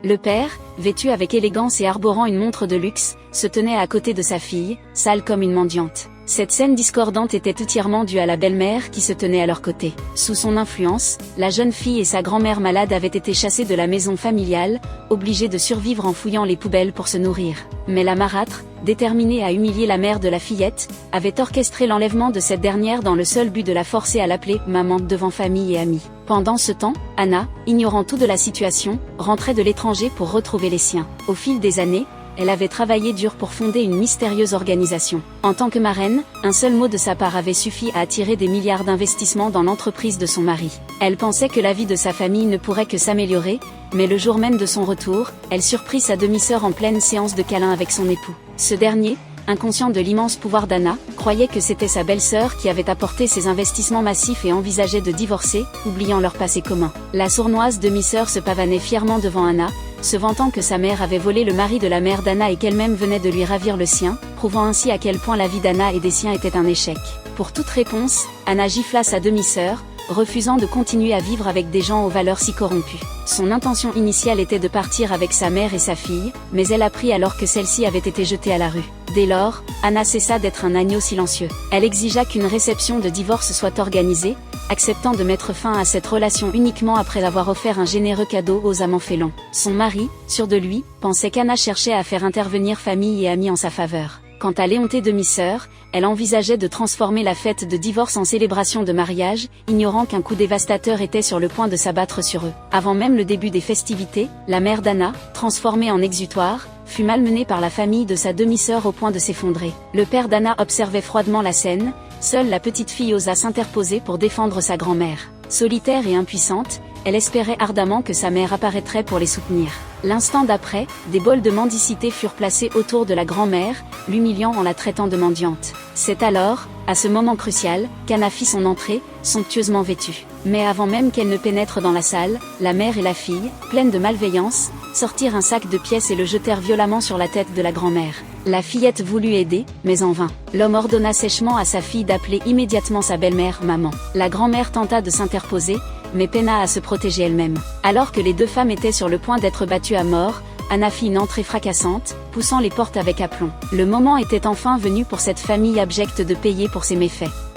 Le père, vêtu avec élégance et arborant une montre de luxe, se tenait à côté de sa fille, sale comme une mendiante. Cette scène discordante était entièrement due à la belle-mère qui se tenait à leur côté. Sous son influence, la jeune fille et sa grand-mère malade avaient été chassées de la maison familiale, obligées de survivre en fouillant les poubelles pour se nourrir. Mais la marâtre, déterminée à humilier la mère de la fillette, avait orchestré l'enlèvement de cette dernière dans le seul but de la forcer à l'appeler « maman » devant famille et amis. Pendant ce temps, Anna, ignorant tout de la situation, rentrait de l'étranger pour retrouver les siens. Au fil des années, elle avait travaillé dur pour fonder une mystérieuse organisation. En tant que marraine, un seul mot de sa part avait suffi à attirer des milliards d'investissements dans l'entreprise de son mari. Elle pensait que la vie de sa famille ne pourrait que s'améliorer, mais le jour même de son retour, elle surprit sa demi-sœur en pleine séance de câlins avec son époux. Ce dernier, inconscient de l'immense pouvoir d'Anna, croyait que c'était sa belle-sœur qui avait apporté ces investissements massifs et envisageait de divorcer, oubliant leur passé commun. La sournoise demi-sœur se pavanait fièrement devant Anna, se vantant que sa mère avait volé le mari de la mère d'Anna et qu'elle-même venait de lui ravir le sien, prouvant ainsi à quel point la vie d'Anna et des siens était un échec. Pour toute réponse, Anna gifla sa demi-sœur, refusant de continuer à vivre avec des gens aux valeurs si corrompues. Son intention initiale était de partir avec sa mère et sa fille, mais elle apprit alors que celle-ci avait été jetée à la rue. Dès lors, Anna cessa d'être un agneau silencieux. Elle exigea qu'une réception de divorce soit organisée, acceptant de mettre fin à cette relation uniquement après avoir offert un généreux cadeau aux amants félons. Son mari, sûr de lui, pensait qu'Anna cherchait à faire intervenir famille et amis en sa faveur. Quant à Léontée demi-sœur, elle envisageait de transformer la fête de divorce en célébration de mariage, ignorant qu'un coup dévastateur était sur le point de s'abattre sur eux. Avant même le début des festivités, la mère d'Anna, transformée en exutoire, fut malmenée par la famille de sa demi-sœur au point de s'effondrer. Le père d'Anna observait froidement la scène, seule la petite fille osa s'interposer pour défendre sa grand-mère. Solitaire et impuissante, elle espérait ardemment que sa mère apparaîtrait pour les soutenir. L'instant d'après, des bols de mendicité furent placés autour de la grand-mère, l'humiliant en la traitant de mendiante. C'est alors, à ce moment crucial, qu'Anna fit son entrée, somptueusement vêtue. Mais avant même qu'elle ne pénètre dans la salle, la mère et la fille, pleines de malveillance, sortirent un sac de pièces et le jetèrent violemment sur la tête de la grand-mère. La fillette voulut aider, mais en vain. L'homme ordonna sèchement à sa fille d'appeler immédiatement sa belle-mère « maman ». La grand-mère tenta de s'interposer, mais peina à se protéger elle-même. Alors que les deux femmes étaient sur le point d'être battues à mort, Anna fit une entrée fracassante, poussant les portes avec aplomb. Le moment était enfin venu pour cette famille abjecte de payer pour ses méfaits.